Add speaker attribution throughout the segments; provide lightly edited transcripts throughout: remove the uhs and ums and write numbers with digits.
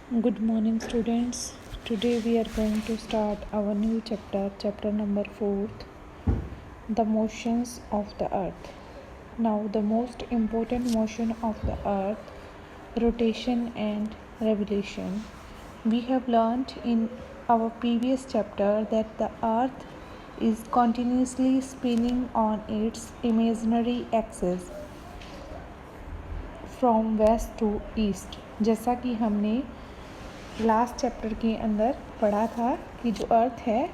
Speaker 1: Good morning, students. Today we are going to start our new chapter number 4, the motions of the earth. Now, the most important motion of the earth, rotation and revolution. We have learnt in our previous chapter that the earth is continuously spinning on its imaginary axis from west to east. जैसा कि हमने last chapter के अंदर पढ़ा था कि जो earth है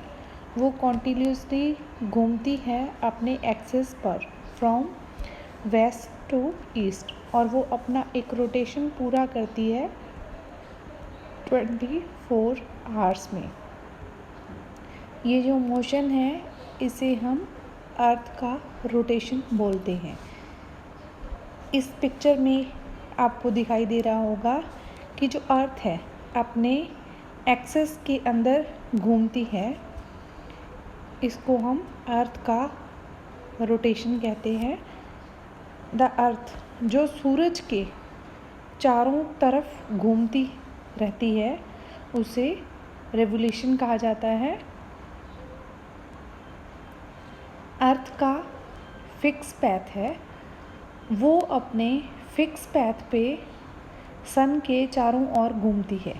Speaker 1: वो कॉन्टिन्यूसली घूमती है अपने एक्सिस पर फ्रॉम वेस्ट टू ईस्ट और वो अपना एक रोटेशन पूरा करती है 24 आवर्स में। ये जो मोशन है इसे हम अर्थ का रोटेशन बोलते हैं। इस पिक्चर में आपको दिखाई दे रहा होगा कि जो अर्थ है अपने एक्सिस के अंदर घूमती है। इसको हम अर्थ का रोटेशन कहते हैं। द अर्थ जो सूरज के चारों तरफ घूमती रहती है उसे रेवोल्यूशन कहा जाता है। अर्थ का फिक्स पैथ है, वो अपने फिक्स पैथ पे सन के चारों ओर घूमती है।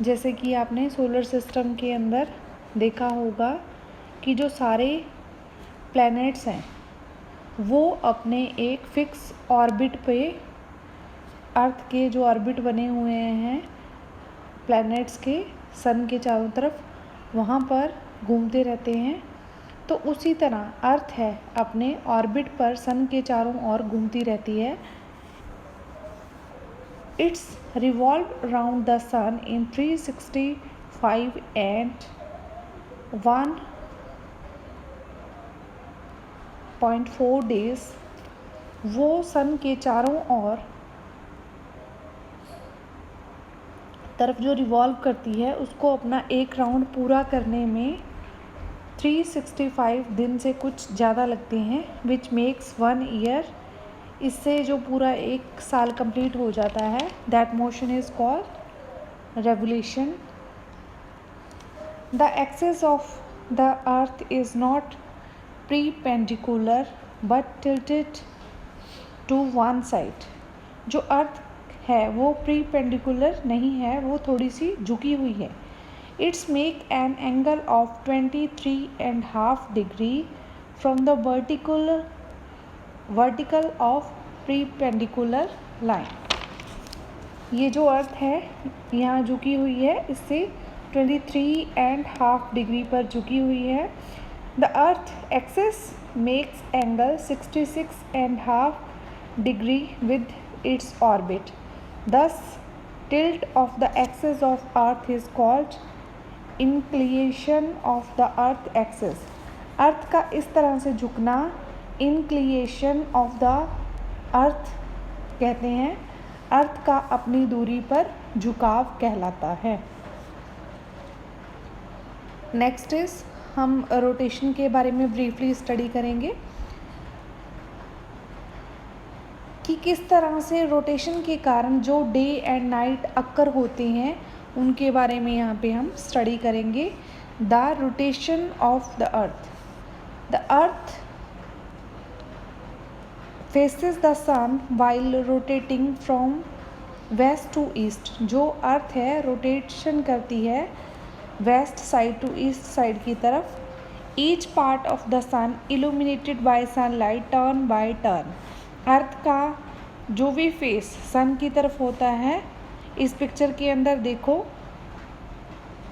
Speaker 1: जैसे कि आपने सोलर सिस्टम के अंदर देखा होगा कि जो सारे प्लैनेट्स हैं वो अपने एक फिक्स ऑर्बिट पे अर्थ के जो ऑर्बिट बने हुए हैं प्लैनेट्स के सन के चारों तरफ वहाँ पर घूमते रहते हैं। तो उसी तरह अर्थ है अपने ऑर्बिट पर सन के चारों ओर घूमती रहती है। It's revolved around the sun in 365 and 1.4 days। वो सन के चारों ओर तरफ जो रिवॉल्व करती है उसको अपना एक राउंड पूरा करने में 365 दिन से कुछ ज़्यादा लगते हैं, विच मेक्स 1 ईयर। इससे जो पूरा एक साल कंप्लीट हो जाता है, that motion is called revolution. The axis of the earth is not perpendicular but tilted to one side. जो अर्थ है वो प्रीपेंडिकुलर नहीं है, वो थोड़ी सी झुकी हुई है। It's make an angle of 23.5 degree from the vertical of perpendicular line. ये जो अर्थ है यहाँ झुकी हुई है, इससे 23.5 डिग्री पर झुकी हुई है। The earth axis makes angle 66.5 degree with its orbit. दस tilt of the axis of earth is called inclination of the earth axis। अर्थ का इस तरह से झुकना inclination of the earth कहते हैं। अर्थ का अपनी दूरी पर झुकाव कहलाता है। नेक्स्ट इज हम रोटेशन के बारे में ब्रीफली स्टडी करेंगे कि किस तरह से रोटेशन के कारण जो डे एंड नाइट अक्कर होते हैं उनके बारे में यहाँ पे हम स्टडी करेंगे। The rotation of the earth. The earth faces the sun while rotating from west to east. जो अर्थ है रोटेशन करती है west side to east side की तरफ। Each part of the sun illuminated by sunlight turn by turn. Earth का जो भी face सन की तरफ होता है, इस पिक्चर के अंदर देखो,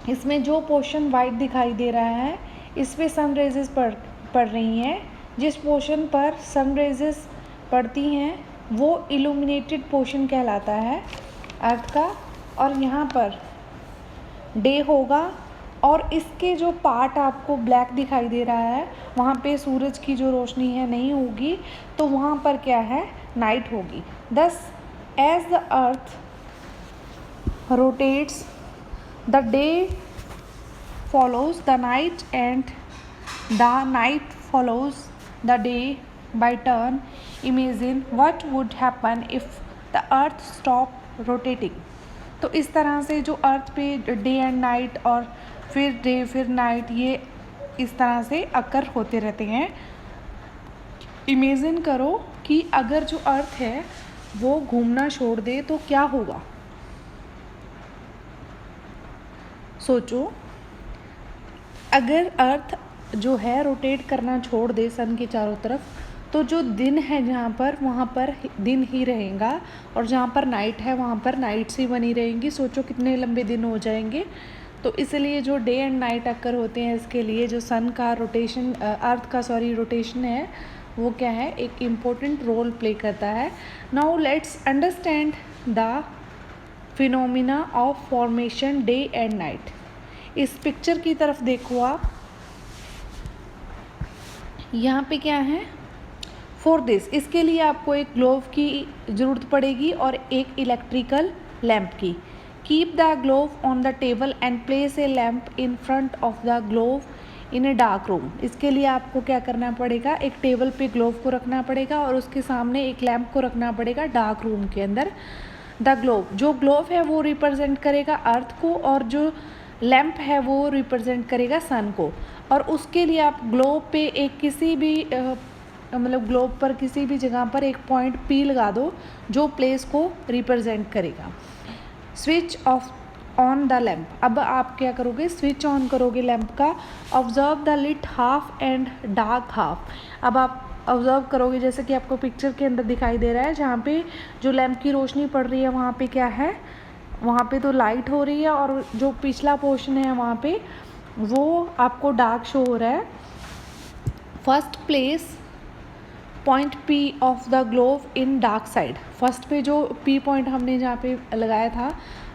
Speaker 1: इसमें जो पोर्शन वाइट दिखाई दे रहा है इस पे सन रेजेस पड़ रही हैं। जिस पोर्शन पर सन रेजेस पड़ती हैं वो इल्यूमिनेटेड पोर्शन कहलाता है अर्थ का। और यहाँ पर डे होगा और इसके जो पार्ट आपको ब्लैक दिखाई दे रहा है वहाँ पे सूरज की जो रोशनी है नहीं होगी, तो वहाँ पर क्या है, नाइट होगी। Thus as the earth rotates the day follows the night and the night follows the day by turn. Imagine what would happen if the earth stop rotating. तो इस तरह से जो अर्थ पे डे एंड नाइट और फिर day फिर night ये इस तरह से अकर होते रहते हैं। इमेजिन करो कि अगर जो अर्थ है वो घूमना छोड़ दे तो क्या होगा। सोचो, अगर अर्थ जो है रोटेट करना छोड़ दे सन के चारों तरफ, तो जो दिन है जहाँ पर वहाँ पर दिन ही रहेगा और जहाँ पर नाइट है वहाँ पर नाइट्स ही बनी रहेंगी। सोचो कितने लंबे दिन हो जाएंगे। तो इसलिए जो डे एंड नाइट अक्कर होते हैं इसके लिए जो सन का रोटेशन अर्थ का रोटेशन है वो क्या है, एक इम्पोर्टेंट रोल प्ले करता है। Now let's understand the phenomena of formation day and night. इस पिक्चर की तरफ देखो आप, यहाँ पे क्या है, फॉर दिस, इसके लिए आपको एक ग्लोव की ज़रूरत पड़ेगी और एक इलेक्ट्रिकल लैम्प की। Keep the globe on the table and place a lamp in front of the globe in a dark room. इसके लिए आपको क्या करना पड़ेगा, एक टेबल पे ग्लोव को रखना पड़ेगा और उसके सामने एक लैम्प को रखना पड़ेगा डार्क रूम के अंदर। द ग्लोव, जो ग्लोव है वो रिप्रेजेंट करेगा अर्थ को और जो लैम्प है वो रिप्रेजेंट करेगा सन को। और उसके लिए आप ग्लोब पे एक किसी भी मतलब ग्लोब पर किसी भी जगह पर एक पॉइंट P लगा दो जो प्लेस को रिप्रेजेंट करेगा। Switch off on the lamp, अब आप क्या करोगे, स्विच ऑन करोगे लैम्प का। Observe the lit half and dark half, अब आप ऑब्जर्व करोगे जैसे कि आपको पिक्चर के अंदर दिखाई दे रहा है, जहाँ पे जो लैम्प की रोशनी पड़ रही है वहाँ पे क्या है, वहाँ पे तो लाइट हो रही है और जो पिछला पोर्शन है वहाँ पे वो आपको डार्क शो हो रहा है। First place point P of the globe in dark side, first पे जो P पॉइंट हमने जहाँ पे लगाया था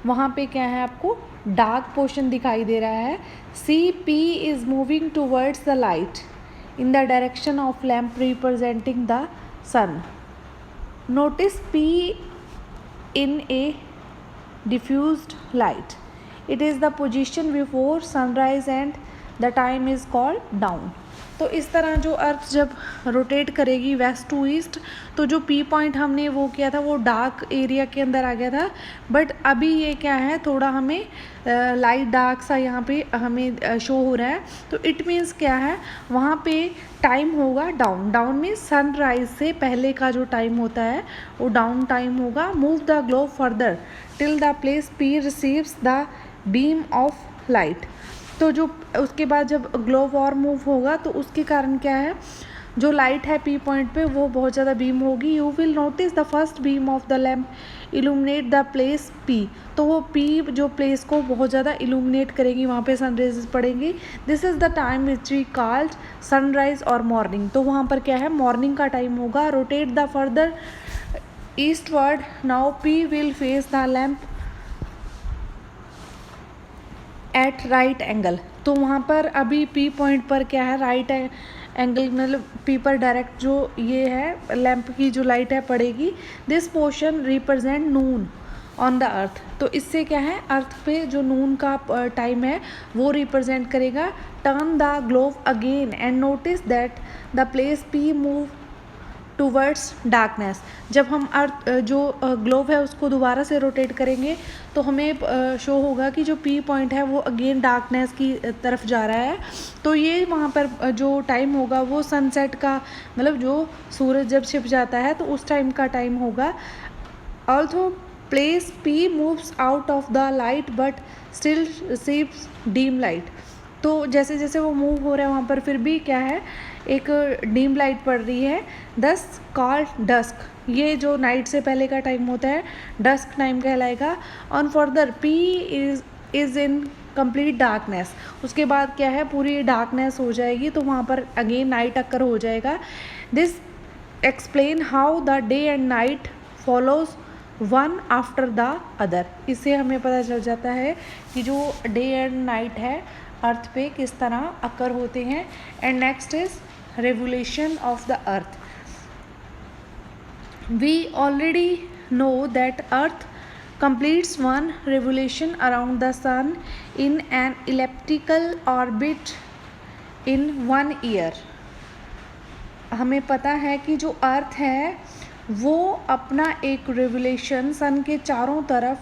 Speaker 1: वहाँ पे क्या है, आपको डार्क पोर्शन दिखाई दे रहा है। See P is moving towards the light in the direction of lamp representing the sun. Notice P in a diffused light. It is the position before sunrise and the time is called dawn. तो इस तरह जो अर्थ जब rotate करेगी waste to east, तो जो P point हमने वो किया था वो डार्क एरिया के अंदर आ गया था, बट अभी ये क्या है, थोड़ा हमें लाइट डार्क सा यहाँ पे हमें शो हो रहा है। तो इट मीन्स क्या है, वहाँ पे टाइम होगा डाउन। डाउन में सनराइज से पहले का जो टाइम होता है वो डाउन टाइम होगा। Move the globe further till the place P receives the beam of light. तो जो उसके बाद जब ग्लोव और मूव होगा तो उसके कारण क्या है, जो लाइट है P पॉइंट पे वो बहुत ज़्यादा बीम होगी। You will notice the first beam of the lamp illuminate the place P, तो वो P जो प्लेस को बहुत ज़्यादा इल्यूमिनेट करेगी, वहाँ पे सनराइज पड़ेंगी। This is the time which we called sunrise और मॉर्निंग। तो वहाँ पर क्या है, मॉर्निंग का टाइम होगा। Rotate the further eastward, now P will face the lamp at right angle. तो वहाँ पर अभी P पॉइंट पर क्या है, राइट एंगल मतलब P पर डायरेक्ट जो ये है लैम्प की जो लाइट है पड़ेगी। This portion represent noon on the earth, तो इससे क्या है, अर्थ पे जो नून का टाइम है वो रिप्रेजेंट करेगा। Turn the globe again and notice that the place P move towards darkness. जब हम अर्थ जो ग्लोब है उसको दोबारा से रोटेट करेंगे तो हमें शो होगा कि जो P पॉइंट है वो अगेन डार्कनेस की तरफ जा रहा है। तो ये वहाँ पर जो टाइम होगा वो सनसेट का, मतलब जो सूरज जब छिप जाता है तो उस टाइम का टाइम होगा। Also place P moves out of the light but still receives dim light. तो जैसे जैसे वो मूव हो रहा है वहाँ पर फिर भी क्या है, एक डीम लाइट पड़ रही है। दस कॉल्ड डस्क, ये जो नाइट से पहले का टाइम होता है डस्क टाइम कहलाएगा। On further P is in complete darkness, उसके बाद क्या है, पूरी डार्कनेस हो जाएगी तो वहाँ पर अगेन नाइट अक्कर हो जाएगा। This explain how the day and night follows one after the other. इससे हमें पता चल जाता है कि जो डे एंड नाइट है अर्थ पे किस तरह अक्कर होते हैं। And next is revolution of the earth. We already know that earth completes one revolution around the sun in an elliptical orbit in 1 year। हमें पता है कि जो अर्थ है वो अपना एक रेवोल्यूशन सन के चारों तरफ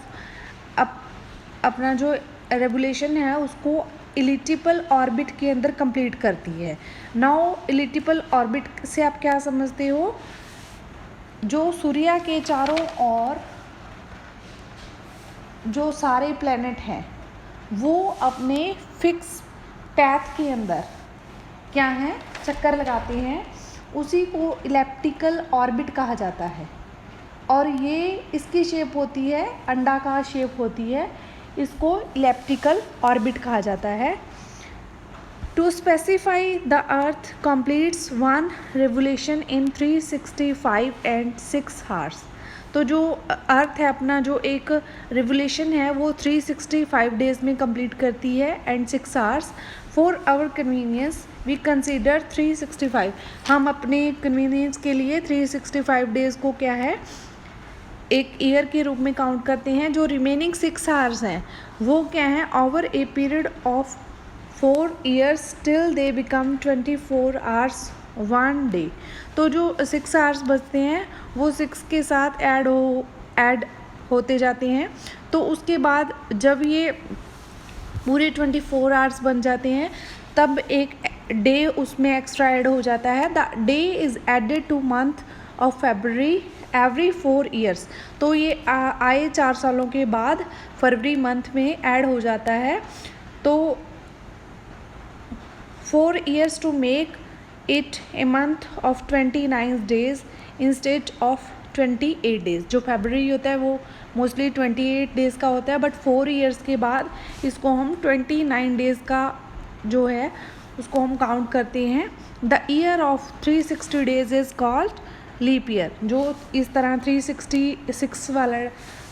Speaker 1: अपना जो रेवोल्यूशन है उसको इलिप्टिकल ऑर्बिट के अंदर कंप्लीट करती है। नाउ इलिप्टिकल ऑर्बिट से आप क्या समझते हो, जो सूर्य के चारों ओर जो सारे प्लैनेट हैं वो अपने फिक्स पैथ के अंदर क्या है, चक्कर लगाते हैं, उसी को इलिप्टिकल ऑर्बिट कहा जाता है। और ये इसकी शेप होती है, अंडाकार शेप होती है, इसको इलिप्टिकल ऑर्बिट कहा जाता है। To specify the earth completes one revolution in 365 and 6 hours. तो जो अर्थ है अपना जो एक रेवोल्यूशन है वो 365 डेज़ में कंप्लीट करती है and 6 hours. For our convenience we consider 365। हम अपने कन्वीनियंस के लिए 365 डेज़ को क्या है, एक ईयर के रूप में काउंट करते हैं। जो रिमेनिंग 6 आवर्स हैं वो क्या है, over a period of 4 years till they become 24 hours 1 day. तो जो 6 आवर्स बचते हैं वो 6 के साथ ऐड होते जाते हैं। तो उसके बाद जब ये पूरे 24 आवर्स बन जाते हैं तब एक डे उसमें एक्स्ट्रा ऐड हो जाता है। The day is added to month of February every 4 years। तो ये आए 4 सालों के बाद फरवरी मंथ में ऐड हो जाता है। तो 4 years to make it a month of 29 days instead of 28 days। जो फरवरी होता है वो मोस्टली 28 डेज़ का होता है, बट 4 years के बाद इसको हम 29 डेज़ का जो है उसको हम काउंट करते हैं। The year of 360 days is called leap year. जो इस तरह 366 वाला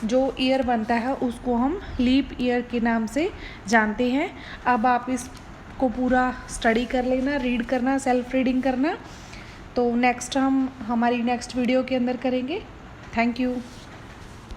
Speaker 1: जो ईयर बनता है उसको हम लीप ईयर के नाम से जानते हैं। अब आप इसको पूरा स्टडी कर लेना, रीड करना, सेल्फ रीडिंग करना। तो नेक्स्ट हम हमारी नेक्स्ट वीडियो के अंदर करेंगे। Thank you.